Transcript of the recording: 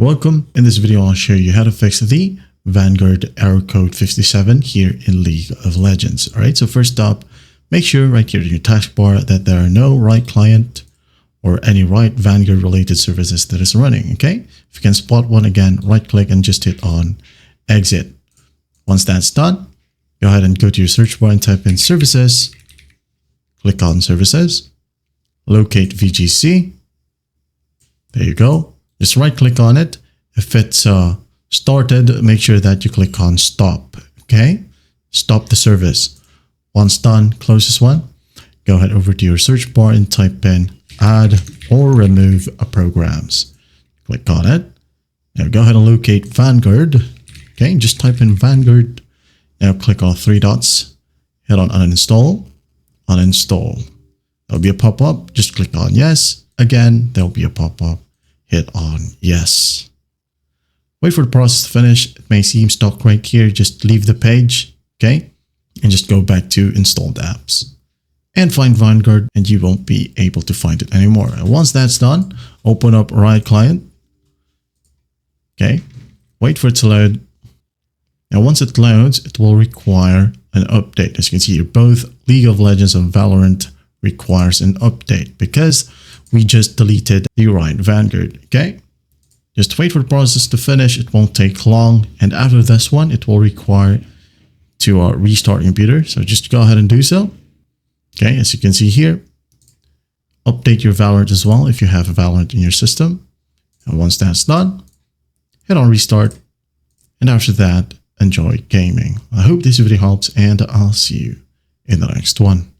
Welcome. In this video, I'll show you how to fix the Vanguard error code 57 here in League of Legends. All right, so first up, make sure right here in your taskbar that there are no Riot Client or any Riot Vanguard related services that is running. Okay, if you can spot one, again, right click and just hit on exit. Once that's done, go ahead and go to your search bar and type in services, click on services, locate VGC. There you go. Just right click on it. If it's started, make sure that you click on stop. Okay, stop the service. Once done, close this one. Go ahead over to your search bar and type in add or remove programs. Click on it. Now go ahead and locate Vanguard. Okay, just type in Vanguard. Now click on three dots. Hit on uninstall. Uninstall. There'll be a pop-up. Just click on yes. Again, there'll be a pop-up. Hit on yes. Wait for the process to finish. It may seem stuck right here. Just leave the page, okay? And just go back to installed apps. And find Vanguard, and you won't be able to find it anymore. And once that's done, open up Riot Client. Okay, wait for it to load. Now once it loads, it will require an update. As you can see here, both League of Legends and Valorant requires an update because we just deleted the Riot Vanguard. Okay, just wait for the process to finish. It won't take long, and after this one, it will require to restart your computer. So just go ahead and do so. Okay, as you can see here, update your Valorant as well if you have a Valorant in your system. And once that's done, hit on restart, and after that, enjoy gaming. I hope this video helps, and I'll see you in the next one.